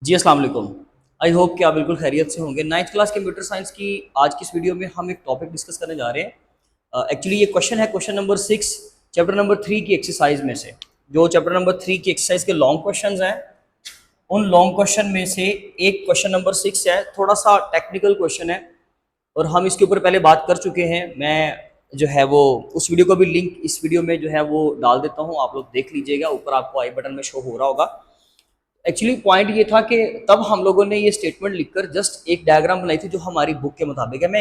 जी अस्सलाम वालेकुम। I hope कि आप बिल्कुल खैरियत से होंगे। नाइन्थ क्लास कंप्यूटर साइंस की आज की इस वीडियो में हम एक टॉपिक डिस्कस करने जा रहे हैं। एक्चुअली ये क्वेश्चन है क्वेश्चन नंबर 6 चैप्टर नंबर 3 की एक्सरसाइज में से। जो चैप्टर नंबर 3 की एक्सरसाइज के लॉन्ग क्वेश्चंस हैं, उन लॉन्ग क्वेश्चन में से एक क्वेश्चन नंबर 6 है। थोड़ा सा टेक्निकल क्वेश्चन है और हम इसके ऊपर पहले बात कर चुके हैं। मैं जो है वो उस वीडियो को भी लिंक इस वीडियो में जो है वो डाल देता हूँ, आप लोग देख लीजिएगा। ऊपर आपको आई बटन में शो हो रहा होगा। एक्चुअली पॉइंट ये था कि तब हम लोगों ने ये स्टेटमेंट लिखकर जस्ट एक डायग्राम बनाई थी जो हमारी बुक के मुताबिक है। मैं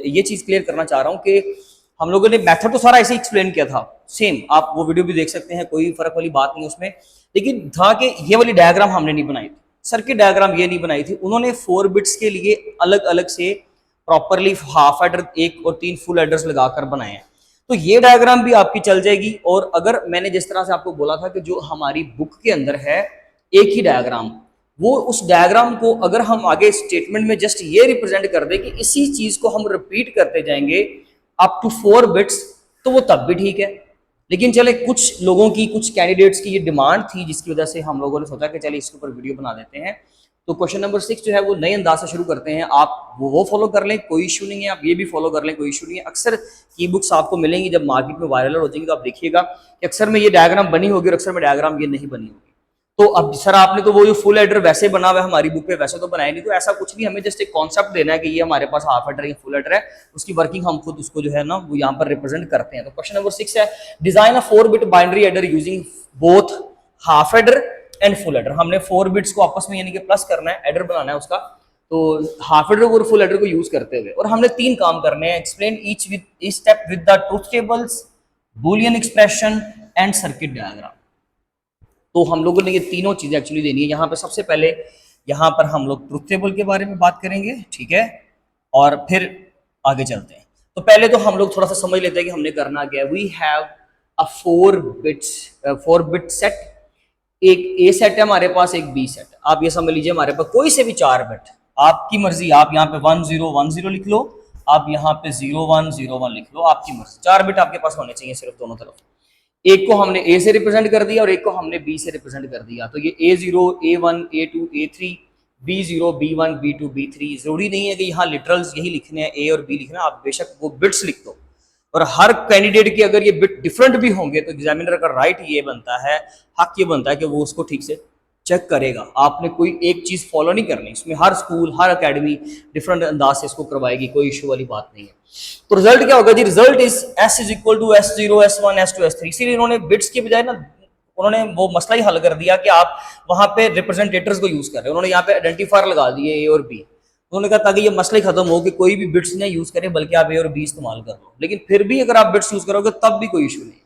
ये चीज़ क्लियर करना चाह रहा हूँ कि हम लोगों ने मेथड तो सारा ऐसे एक्सप्लेन किया था, सेम आप वो वीडियो भी देख सकते हैं, कोई फर्क वाली बात नहीं उसमें। लेकिन था कि ये वाली डायग्राम हमने नहीं बनाई थी, सर्किट डायग्राम ये नहीं बनाई थी। उन्होंने 4 बिट्स के लिए अलग अलग से प्रॉपरली हाफ एडर 1 और 3 फुल एडर्स लगाकर बनाए हैं। तो ये डायग्राम भी आपकी चल जाएगी। और अगर मैंने जिस तरह से आपको बोला था कि जो हमारी बुक के अंदर है एक ही डायग्राम, वो उस डायग्राम को अगर हम आगे स्टेटमेंट में जस्ट ये रिप्रेजेंट कर दे कि इसी चीज को हम रिपीट करते जाएंगे अप टू 4 बिट्स, तो वो तब भी ठीक है। लेकिन चले कुछ लोगों की, कुछ कैंडिडेट्स की ये डिमांड थी जिसकी वजह से हम लोगों ने सोचा कि चले इसके ऊपर वीडियो बना देते हैं। तो क्वेश्चन नंबर 6 जो है वो नए अंदाज से शुरू करते हैं। आप वो फॉलो कर लें, कोई इशू नहीं है। आप ये भी फॉलो कर लें, कोई इशू नहीं है। अक्सर ई बुक्स आपको मिलेंगी जब मार्केट में वायरल हो जाएंगी, तो आप देखिएगा कि अक्सर में ये डायग्राम बनी होगी और अक्सर में डायग्राम ये नहीं बनी होगी। तो अब सर आपने तो वो जो फुल एडर वैसे बना हुआ है हमारी बुक पे, वैसे तो बनाया नहीं। तो ऐसा कुछ नहीं, हमें जस्ट एक कॉन्सेप्ट देना है कि ये हमारे पास हाफ एडर या फुल एडर है, उसकी वर्किंग हम खुद उसको जो है ना वो यहाँ पर रिप्रेजेंट करते हैं। तो क्वेश्चन नंबर 6 है, design a 4 bit binary adder using both half adder and full adder. हमने 4 बिट्स को आपस में यानी कि प्लस करना है, एडर बनाना है उसका। तो हाफ एडर और फुल एडर को यूज करते हुए, और हमने 3 काम करने हैं। Explain each step with the truth tables, Boolean expression and circuit diagram. तो हम लोगों ने ये तीनों चीजें एक्चुअली देनी है। यहाँ पे सबसे पहले यहाँ पर हम लोग ट्रुथ टेबल के बारे में बात करेंगे, ठीक है, और फिर आगे चलते हैं। तो पहले तो हम लोग थोड़ा सा समझ लेते हैं कि हमने करना क्या है। We have a 4 bit set. एक ए सेट है हमारे पास, एक बी सेट है। आप ये समझ लीजिए हमारे पास कोई से भी 4 बिट, आपकी मर्जी। आप यहाँ पे 1010 लिख लो, आप यहाँ पे 0101 लिख लो, आपकी मर्जी। 4 बिट आपके पास होने चाहिए सिर्फ दोनों तरफ। एक को हमने ए से रिप्रेजेंट कर दिया और एक को हमने बी से रिप्रेजेंट कर दिया। तो ये A0 A1 A2 A3 B0 B1 B2 B3। जरूरी नहीं है कि यहाँ लिटरल्स यही लिखने हैं, ए और बी लिखना, आप बेशक वो बिट्स लिख दो। और हर कैंडिडेट की अगर ये बिट डिफरेंट भी होंगे तो एग्जामिनर का राइट ये बनता है, हक ये बनता है कि वो उसको ठीक से चेक करेगा। आपने कोई एक चीज फॉलो नहीं करनी, इसमें हर स्कूल हर अकेडमी डिफरेंट अंदाज से इसको करवाएगी, कोई इशू वाली बात नहीं है। तो रिजल्ट क्या होगा जी? Result is S is equal to S0 S1 S2 S3। इसीलिए इन्होंने बिट्स के बजाय ना उन्होंने वो मसला ही हल कर दिया कि आप वहां पे रिप्रेजेंटेटर्स को यूज कर रहे हैं। उन्होंने यहाँ पे आइडेंटिफायर लगा दिए ए और बी। उन्होंने कहा ताकि ये मसला ही खत्म हो कि कोई भी बिट्स ना यूज करें, बल्कि आप ए और बी इस्तेमाल कर लो। लेकिन फिर भी अगर आप बिट्स यूज करोगे तब भी कोई इशू नहीं।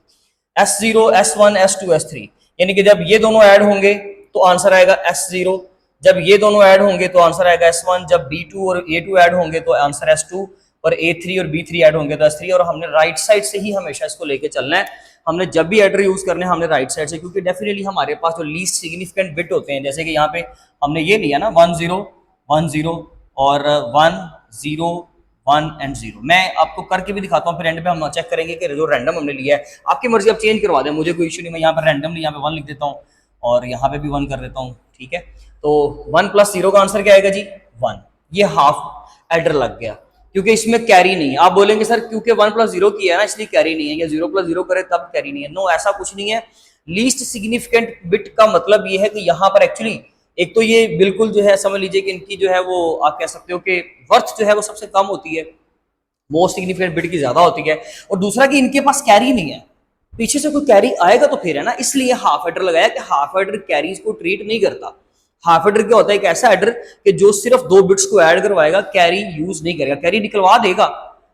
S0 S1 S2 S3, यानी कि जब ये दोनों ऐड होंगे तो आंसर आएगा S0, जब ये दोनों ऐड होंगे तो आंसर आएगा S1, जब B2 और A2 ऐड होंगे तो आंसर S2, और A3 और B3 ऐड होंगे तो S3। और हमने राइट साइड से ही हमेशा इसको लेके चलना है। हमने जब भी एडर यूज करने हमने राइट साइड से, क्योंकि डेफिनेटली हमारे पास जो लीस्ट सिग्निफिकेंट बिट होते हैं, जैसे कि यहाँ पे हमने ये लिया ना 1010 और 101 एंड 0। मैं आपको करके भी दिखाता हूँ, फिर एंड पे हम चेक करेंगे कि जो रैंडम हमने लिया है। आपकी मर्जी, आप चेंज करवा दें, मुझे कोई इशू नहीं। मैं यहाँ पर रैंडमली यहाँ पे 1 लिख देता हूँ और यहाँ पे भी 1 कर देता हूँ, ठीक है। तो 1 + 0 का आंसर क्या आएगा जी? 1। ये हाफ एडर लग गया क्योंकि इसमें कैरी नहीं है। आप बोलेंगे सर क्योंकि 1 + 0 किया है ना इसलिए कैरी नहीं है, या 0 + 0 करे तब कैरी नहीं है। नो, ऐसा कुछ नहीं है। लीस्ट सिग्निफिकेंट बिट का मतलब ये है कि यहाँ पर एक्चुअली एक तो ये बिल्कुल जो है समझ लीजिए कि इनकी जो है वो आप कह सकते हो कि वर्थ जो है वो सबसे कम होती है, मोस्ट सिग्निफिकेंट बिट की ज्यादा होती है। और दूसरा कि इनके पास कैरी नहीं है, पीछे से कोई कैरी आएगा तो फिर है ना, इसलिए हाफ एडर लगाया कि हाफ एडर कैरीज को ट्रीट नहीं करता। हाफ एडर क्या होता है? एक ऐसा एडर कि जो सिर्फ 2 बिट्स को ऐड करवाएगा, कैरी यूज नहीं करेगा। कैरी निकलवा देगा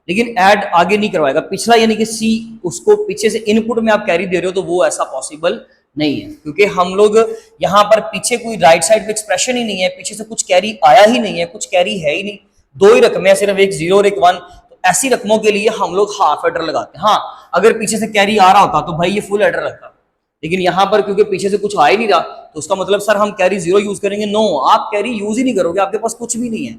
लेकिन ऐड आगे नहीं करवाएगा। पिछला यानी कि सी, उसको पीछे से इनपुट में आप कैरी दे रहे हो तो वो ऐसा पॉसिबल नहीं है, क्योंकि हम लोग यहाँ पर पीछे कोई राइट साइड पे एक्सप्रेशन ही नहीं है, पीछे से कुछ कैरी आया ही नहीं है, कुछ कैरी है ही नहीं। 2 ही रकमें हैं, सिर्फ एक 0 और एक 1। तो ऐसी रकमों के लिए हम लोग हाफ एडर लगाते हैं। हाँ, अगर पीछे से कैरी आ रहा होता तो भाई ये फुल एडर लगता, लेकिन यहाँ पर क्योंकि पीछे से कुछ आ ही नहीं रहा तो उसका मतलब सर हम कैरी 0 यूज करेंगे। नो, आप कैरी यूज ही नहीं करोगे, आपके पास कुछ भी नहीं है।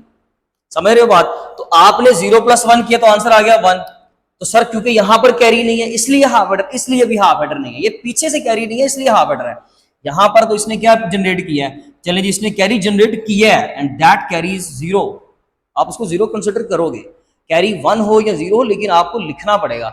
समझ रहे हो बात? तो आपने 0 + 1 किया तो आंसर आ गया 1। तो सर क्योंकि यहां पर कैरी नहीं है इसलिए हाफ एडर, इसलिए भी हाफ एडर नहीं है। ये पीछे से कैरी नहीं है इसलिए हाफ एडर है। यहां पर तो इसने क्या जनरेट किया है? चले जी, इसने कैरी जनरेट किया है एंड दैट कैरी इज 0, आप उसको 0 कंसिडर करोगे, कैरी 1 हो या 0 हो, लेकिन आपको लिखना पड़ेगा,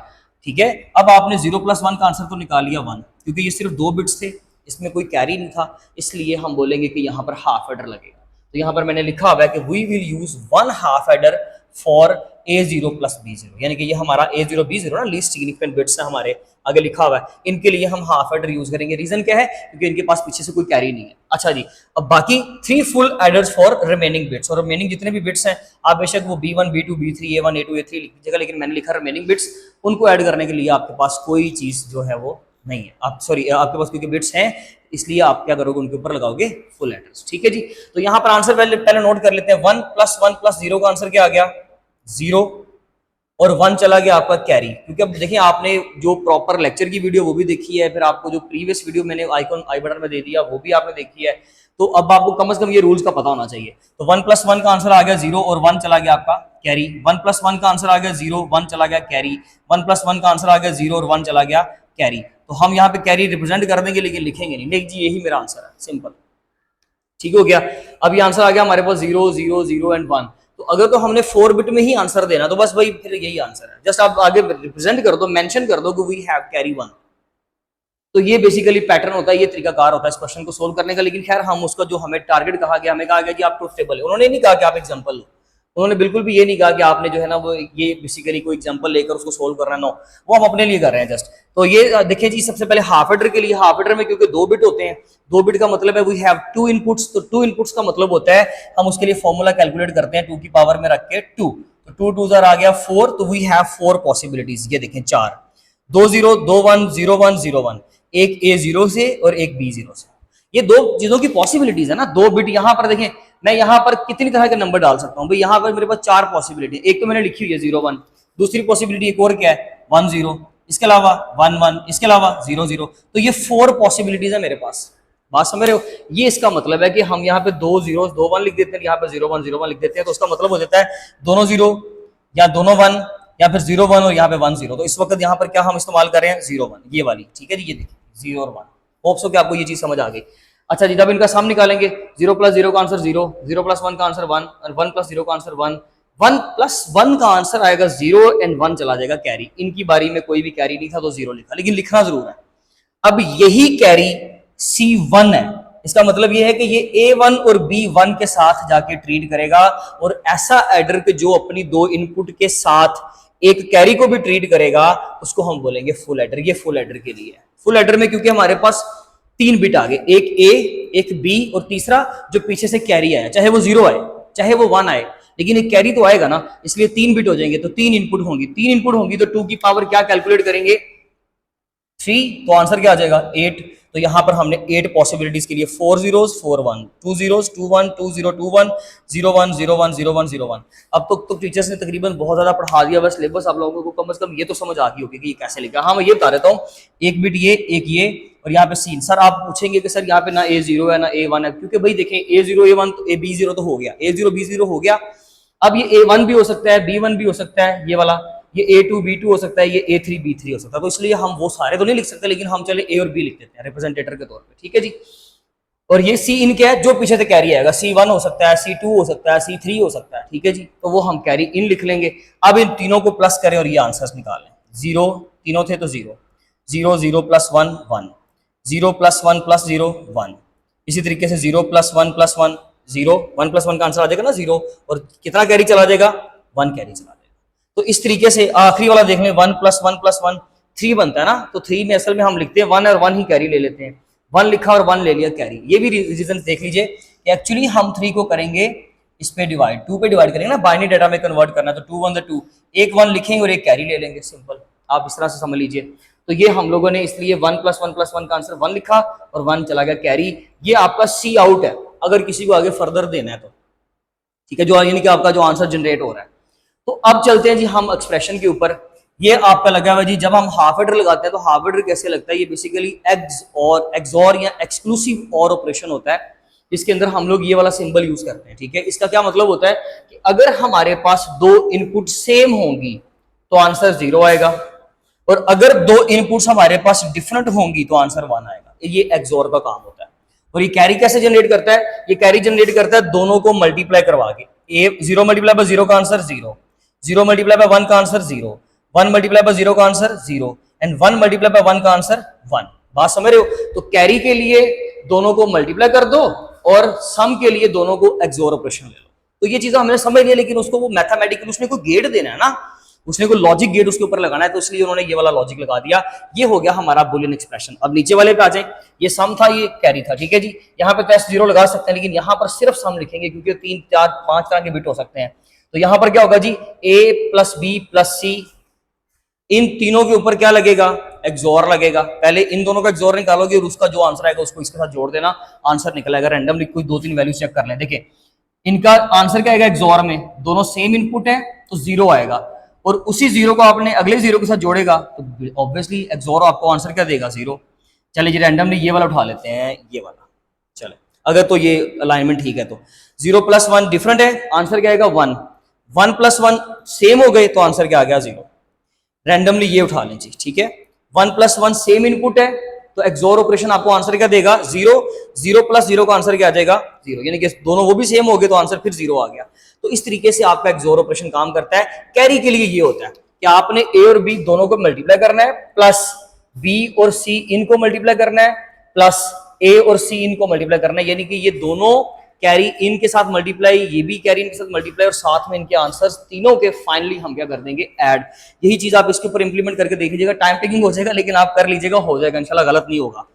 ठीक है। अब आपने 0 + 1 का आंसर तो निकाल लिया 1, क्योंकि ये सिर्फ 2 बिट्स थे, इसमें कोई कैरी नहीं था, इसलिए हम बोलेंगे कि यहाँ पर हाफ एडर लगेगा। तो यहाँ पर मैंने लिखा हुआ है कि we will use 1 half adder for A0 + B0, यानी कि ये हमारा A0 B0 ना लीस्ट सिग्निफिकेंट बिट्स है हमारे, आगे लिखा हुआ है, इनके लिए हम हाफ एडर यूज करेंगे। रीजन क्या है? क्योंकि इनके पास पीछे से कोई कैरी नहीं है। अच्छा जी, अब बाकी 3 full aiders for remaining bits, और रिमेनिंग जितने भी बिट्स हैं आप बेशक वो B1 B2 B3 A1 A2 A3 लिख दीजिएगा, लेकिन मैंने लिखा रिमेनिंग बिट्स, उनको ऐड करने के लिए आपके पास कोई चीज जो है वो नहीं है, आप सॉरी आपके पास क्योंकि बिट्स हैं इसलिए आप क्या करोगे, उनके ऊपर लगाओगे फुल एड्रेस, ठीक है जी। तो यहाँ पर आंसर पहले नोट कर लेते हैं, 1 + 1 + 0 का आंसर क्या आ गया 0, और 1 चला गया आपका कैरी, क्योंकि अब देखिए आपने जो प्रॉपर लेक्चर की वीडियो वो भी देखी है, फिर आपको जो प्रीवियस वीडियो मैंने आइकॉन आई बटन में दे दिया वो भी आपने देखी है, तो अब आपको कम से कम ये रूल्स का पता होना चाहिए। तो 1 + 1 का आंसर आ गया 0 और 1 चला गया आपका कैरी, 1 + 1 का आंसर आ गया 0, 1 चला गया कैरी, 1 + 1 का आंसर आ गया 0 और 1 चला गया कैरी। तो हम यहाँ पे कैरी रिप्रेजेंट कर देंगे लेकिन लिखेंगे नहीं, नहीं जी यही मेरा आंसर है, सिंपल, ठीक हो गया। अब ये आंसर आ गया हमारे पास 0 0 0 एंड 1, तो अगर तो हमने 4 बिट में ही आंसर देना तो बस भाई फिर यही आंसर है, जस्ट आप आगे रिप्रेजेंट कर दो, मेंशन कर दो कि वी हैव कैरी 1। तो ये बेसिकली पैटर्न होता है, ये तरीकाकार होता है इस क्वेश्चन को सोल्व करने का। लेकिन खैर हम उसका जो हमें टारगेट कहा गया, हमें कहा गया कि आप ट्रुथ टेबल, उन्होंने नहीं कहा कि आप एग्जांपल लो, उन्होंने बिल्कुल भी ये नहीं कहा कि आपने जो है ना वो ये बेसिकली कोई एग्जांपल लेकर उसको सोल्व करना, नो, वो हम अपने लिए कर रहे हैं जस्ट। तो ये देखिए जी, सबसे पहले हाफ एडर के लिए, हाफ एडर में क्योंकि 2 बिट होते हैं, 2 बिट का मतलब है वी हैव 2 इनपुट्स, तो 2 इनपुट्स का मतलब होता है हम उसके लिए फॉर्मूला कैलकुलेट करते हैं 2 की पावर में रख के 2, तो 2 2 आ गया 4, तो वी हैव 4 पॉसिबिलिटीज, ये देखें 4, 2 0 2 1 0 1 0 1, एक A0 से और एक B0 से, ये 2 चीजों की पॉसिबिलिटीज है ना, 2 बिट। यहां पर देखें मैं यहां पर कितनी तरह के नंबर डाल सकता हूं भाई, यहां पर मेरे पास 4 पॉसिबिलिटी, एक तो मैंने लिखी हुई है 0 1, दूसरी पॉसिबिलिटी एक और क्या है 1 0, इसके अलावा 1 1, इसके अलावा 0 0, तो ये 4 पॉसिबिलिटीज है मेरे पास, बात समझ रहे हो। ये इसका मतलब है कि हम यहाँ पे 2 0 2 1 लिख देते हैं, यहाँ पे 0 1 0 1 लिख देते हैं, तो उसका मतलब हो जाता है दोनों 0 या दोनों 1 या फिर 0 1 और यहाँ पे 1 0। तो इस वक्त यहाँ पर क्या हम इस्तेमाल कर रहे हैं 0 1, ये वाली, ठीक है जी, ये देखिए 0 और 1। होप सो कि आपको ये चीज समझ आ गई। अच्छा जी, जब इनका सम निकालेंगे 0 + 0 का आंसर 0, 0 + 1 का आंसर 1 और 1 + 0 का आंसर 1, 1 + 1 का आंसर आएगा 0 एंड 1 चला जाएगा कैरी। इनकी बारी में कोई भी कैरी नहीं था तो 0 लिखा, लेकिन लिखना जरूर है। अब यही कैरी C1 है, इसका मतलब यह है कि ये A1 और B1 के साथ जाके ट्रीट करेगा, और ऐसा एडर के जो अपनी 2 इनपुट के साथ एक कैरी को भी ट्रीट करेगा उसको हम बोलेंगे फुल एडर। ये फुल एडर के लिए है। फुल एडर में क्योंकि हमारे पास 3 बिट आ गए, एक A एक B और तीसरा जो पीछे से कैरी आया, चाहे वो 0 आए चाहे वो 1 आए, लेकिन एक कैरी तो आएगा ना, इसलिए 3 बिट हो जाएंगे, तो 3 इनपुट होंगी, 3 इनपुट होंगी तो 2 की पावर क्या कैलकुलेट करेंगे 3, तो आंसर क्या आ जाएगा 8। तो यहां पर हमने 8 पॉसिबिलिटीज के लिए 4 zeros 4 1, 2 zeros 2 1, 2 0 2 1, 0 1 0 1 0 1 0 1। अब तो टीचर्स ने तकरीबन बहुत ज्यादा पढ़ा दिया, बस सिलेबस आप लोगों को कम से कम ये तो समझ आ गई होगी कि ये कैसे लिखा। हाँ मैं ये बता देता हूँ, एक बिट ये एक ये और यहाँ पे सीन। सर आप पूछेंगे कि सर यहाँ पे ना A0 है ना A1 है, क्योंकि भाई देखें A0 A1 तो B0 तो हो गया, A0 B0 हो गया। अब ये A1 भी हो सकता है, B1 भी हो सकता है, ये वाला ये A2 B2 हो सकता है, ये A3 B3 हो सकता है, तो इसलिए हम वो सारे तो नहीं लिख सकते, लेकिन हम चले A और B लिख देते हैं रिप्रेजेंटेटर के तौर पे, ठीक है जी। और ये C इन क्या है, जो पीछे से कैरी आएगा, C1 हो सकता है, C2 हो सकता है, C3 हो सकता है, ठीक है जी, तो वो हम कैरी इन लिख लेंगे। अब इन तीनों को प्लस करें और ये आंसर्स निकालें। 0 तीनों थे तो 0 0 0 + 1 1, 0 + 1 + 0 1, इसी तरीके से 0 + 1 + 1 0, 1 + 1 का आंसर आ जाएगा ना 0, और कितना कैरी चला जाएगा 1 कैरी चला जाएगा। तो इस तरीके से आखिरी वाला देख लें, 1 + 1 + 1 3 बनता है ना, तो 3 में असल में हम लिखते हैं 1 और 1 ही कैरी ले लेते हैं, 1 लिखा और 1 ले लिया कैरी। ये भी रीजन देख लीजिए कि एक्चुअली हम 3 को करेंगे इस पे डिवाइड, 2 पे डिवाइड करेंगे ना, बाइनरी डाटा में कन्वर्ट करना, तो 2 1 2, एक 1 लिखेंगे और एक कैरी ले लेंगे, सिंपल, आप इस तरह से समझ लीजिए। तो ये हम लोगों ने इसलिए 1 + 1 + 1 का आंसर 1 लिखा और 1 चला गया कैरी। ये आपका C आउट है, अगर किसी को आगे फर्दर देना है तो, ठीक है, जो यानी कि आपका जो आंसर जनरेट हो रहा है। तो अब चलते हैं जी हम एक्सप्रेशन के ऊपर। ये आपका लगा हुआ जी, जब हम हाफ एडर लगाते हैं तो हाफ एडर कैसे लगता है, ये बेसिकली एक्सॉर या एक्सक्लूसिव और ऑपरेशन होता है, जिसके अंदर हम लोग ये वाला सिंबल यूज करते हैं, ठीक है। इसका क्या मतलब होता है कि अगर हमारे पास 2 इनपुट सेम होंगी तो आंसर 0 आएगा, और अगर 2 इनपुट्स हमारे पास डिफरेंट होंगी तो आंसर 1 आएगा। ये एक्सॉर का काम होता है। और ये कैरी कैसे जनरेट करता है? ये कैरी जनरेट करता है दोनों को मल्टीप्लाई करवा के। ए 0 मल्टीप्लाई बाय 0 का आंसर 0, 0 मल्टीप्लाई बाय 1 का आंसर 0, 1 मल्टीप्लाई बाय 0 का आंसर 0 एंड 1 मल्टीप्लाई बाय 1 का आंसर 1। बात समझ रहे हो? तो कैरी के लिए दोनों को मल्टीप्लाई कर दो और सम के लिए दोनों को एक्सोर ऑपरेशन ले लो। तो ये चीजें हमने समझ लिया, लेकिन उसको वो मैथमेटिकल उसने कोई गेट देना है ना, उसने कोई लॉजिक गेट उसके ऊपर लगाना है, तो इसलिए उन्होंने ये वाला लॉजिक लगा दिया। ये हो गया हमारा बुलियन एक्सप्रेशन। अब नीचे वाले पे आ जाए, ये सम था, ये कैरी था, ठीक है जी। यहाँ पे टेस्ट 0 लगा सकते हैं, लेकिन यहाँ पर सिर्फ सम लिखेंगे क्योंकि 3 4 5 तरह के बिट हो सकते हैं। तो यहाँ पर क्या होगा जी, a प्लस बी प्लस सी, इन तीनों के ऊपर क्या लगेगा? एक्सोर लगेगा। पहले इन दोनों का एक्सोर निकालोगे और उसका जो आंसर आएगा उसको इसके साथ जोड़ देना, आंसर निकलेगा। रैंडमली कोई 2-3 वैल्यू चेक कर लें। देखिए इनका आंसर क्या आएगा एक्सोर में, दोनों सेम इनपुट है तो 0 आएगा, और उसी 0 को आपने अगले 0 के साथ जोड़ेगा तो ऑब्वियसली एक्सोर आपको आंसर क्या देगा? 0। चलिए जी रैंडमली ये वाला उठा लेते हैं, ये वाला। चले अगर तो ये अलाइनमेंट ठीक है तो 0 + 1 डिफरेंट है, आंसर क्या आएगा? 1। 1 + 1 सेम हो गए तो आंसर क्या आ गया? 0। रैंडमली ये उठा लें जी, ठीक है। 1 + 1 सेम इनपुट है तो एक्सोर ऑपरेशन आपको आंसर क्या देगा? 0। 0 + 0 का आंसर क्या आ जाएगा? 0, यानी कि दोनों वो भी सेम हो गए तो आंसर फिर 0 आ गया। तो इस तरीके से आपका एक्सोर ऑपरेशन काम करता है। कैरी के लिए ये होता है कि आपने ए और बी दोनों को मल्टीप्लाई करना है, प्लस बी और सी इनको मल्टीप्लाई करना है, प्लस ए और सी इनको मल्टीप्लाई करना है, यानी कि ये दोनों कैरी इनके साथ मल्टीप्लाई, ये भी कैरी इनके साथ मल्टीप्लाई, और साथ में इनके आंसर्स तीनों के फाइनली हम क्या कर देंगे? ऐड। यही चीज आप इसके ऊपर इंप्लीमेंट करके देख लीजिएगा। टाइम टेकिंग हो जाएगा लेकिन आप कर लीजिएगा, हो जाएगा इंशाल्लाह, गलत नहीं होगा।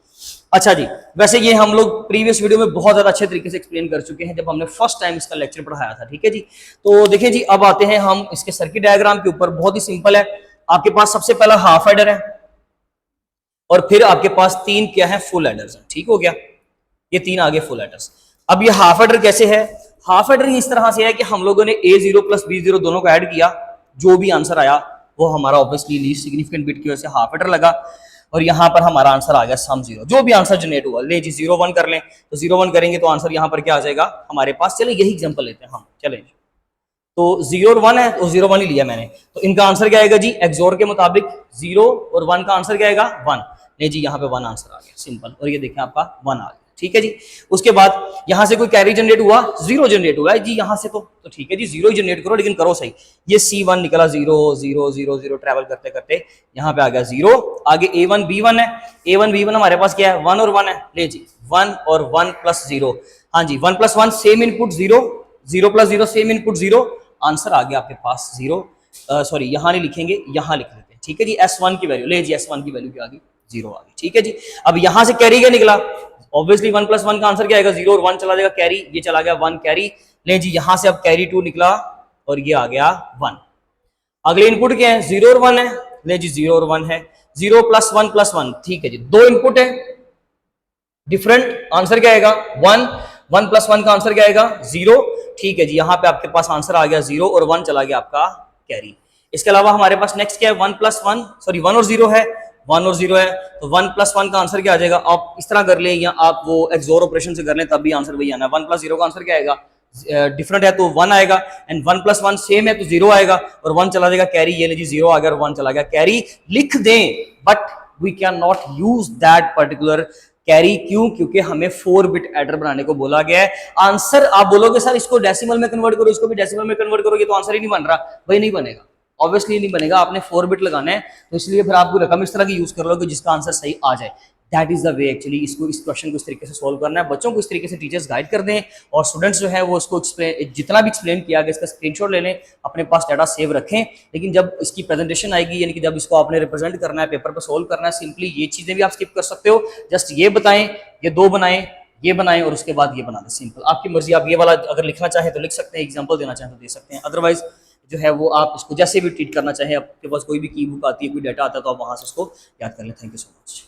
अच्छा जी, वैसे ये हम लोग प्रीवियस वीडियो में बहुत ज्यादा अच्छे तरीके से एक्सप्लेन कर चुके हैं जब हमने फर्स्ट टाइम इसका लेक्चर पढ़ाया था, ठीक है जी। तो देखिए जी, अब आते हैं हम इसके सर्किट डायग्राम के ऊपर। बहुत ही सिंपल है। आपके पास सबसे पहला हाफ एडर है और फिर आपके पास 3 क्या है? फुल एडर्स है। ठीक हो गया, ये 3 आगे फुल एडर्स। अब ये हाफ एडर कैसे है? हाफ एडर इस तरह से है कि हम लोगों ने a0 + b0 दोनों को ऐड किया, जो भी आंसर आया वो हमारा ऑब्वियसली लीस्ट सिग्निफिकेंट बिट की वजह से हाफ एडर लगा, और यहाँ पर हमारा आंसर आ गया सम 0। जो भी आंसर जनरेट हुआ, ले जी 0 1 कर लें तो 0 1 करेंगे तो आंसर यहाँ पर क्या आ जाएगा हमारे पास? चले यही एग्जाम्पल लेते हैं हम। चले तो 0 और 1 है तो 0 1 ही लिया मैंने, तो इनका आंसर क्या आएगा जी? एक्सोर के मुताबिक 0 और 1 का आंसर क्या आएगा? 1। नहीं जी, यहाँ पे 1 आंसर आ गया, सिंपल। और ये देखें आपका 1 आ गया, ठीक है जी। उसके बाद यहाँ से कोई कैरी जनरेट हुआ? 0 जनरेट हुआ है जी यहाँ से, तो ठीक है जी, 0 ही जनरेट करो, लेकिन करो सही। ये C1 निकला 0 0 0 0, ट्रैवल करते करते यहाँ पे आ गया 0। आगे A1 B1 है, A1 B1 हमारे पास क्या है? 1 और 1 है। ले जी 1 और 1 + 0, हाँ जी 1 + 1 same input 0, 0 + 0 same input 0, answer आ गया आपके पास 0। सॉरी यहाँ नहीं लिखेंगे, यहाँ लिख लेते हैं, ठीक है जी। S1 की वैल्यू, ले जी S1 की वैल्यू क्या आ गई? 0 आ गई, ठीक है जी। अब यहाँ से कैरी क्या निकला? ऑब्वियसली 1 + 1 का आंसर क्या आएगा? 0 और 1 चला जाएगा कैरी, ये चला गया 1 कैरी। ले जी यहाँ से अब कैरी 2 निकला और ये आ गया 1। अगले इनपुट क्या है? 0 और 1 है। ले जी 0 और 1 है, 0 + 1 + 1, ठीक है जी। 2 इनपुट है, डिफरेंट, आंसर क्या आएगा? 1। 1 + 1 का आंसर क्या आएगा? 0, ठीक है जी। यहाँ पे आपके पास आंसर आ गया 0 और 1 चला गया आपका कैरी। इसके अलावा हमारे पास नेक्स्ट क्या है? 1 + 1, सॉरी 1 और 0 है, 1 और 0 है, तो 1 + 1 का आंसर क्या आ जाएगा? आप इस तरह कर लें या आप वो एक्सोर ऑपरेशन से कर लें, तब भी आंसर वही आना है। 1 + 0 का आंसर क्या आएगा? डिफरेंट है तो 1 आएगा, एंड 1 + 1 सेम है तो 0 आएगा, और 1 चला जाएगा कैरी। ये ले जी 0 आ गया और 1 चला गया कैरी। लिख दें, but we can not use that particular carry. क्यों? क्योंकि हमें 4 बिट एडर बनाने को बोला गया है। आंसर आप बोलोगे सर इसको डेसिमल में कन्वर्ट करो, इसको भी डेसिमल में कन्वर्ट करोगे तो आंसर ही नहीं बन रहा, वही नहीं बनेगा, ऑब्वियसली नहीं बनेगा। आपने 4 बिट लगाना है, तो इसलिए फिर आपको रकम इस तरह की यूज कर लो कि जिसका आंसर सही आ जाए। That is the way actually इसको, इस क्वेश्चन को इस तरीके से सोल्व करना है। बच्चों को इस तरीके से टीचर्स गाइड कर दें, और स्टूडेंट्स जो है वो इसको जितना भी एक्सप्लेन किया गया इसका स्क्रीनशॉट ले लें, अपने पास डाटा सेव रखें। लेकिन जब इसकी प्रेजेंटेशन आएगी, यानी कि जब इसको आपने रिप्रेजेंट करना है, पेपर पर सोल्व करना है, सिंपली ये चीजें भी आप स्किप कर सकते हो। जस्ट ये बताएं, ये 2 बनाएं, ये बनाएं, और उसके बाद ये बना दें, सिंपल। आपकी मर्जी, आप ये वाला अगर लिखना चाहें तो लिख सकते हैं, एग्जाम्पल देना चाहें तो दे सकते हैं। अदरवाइज जो है वो आप इसको जैसे भी ट्रीट करना चाहें, आपके पास कोई भी की बुक आती है, कोई डाटा आता है, तो आप वहां से उसको याद कर लें। Thank you so much.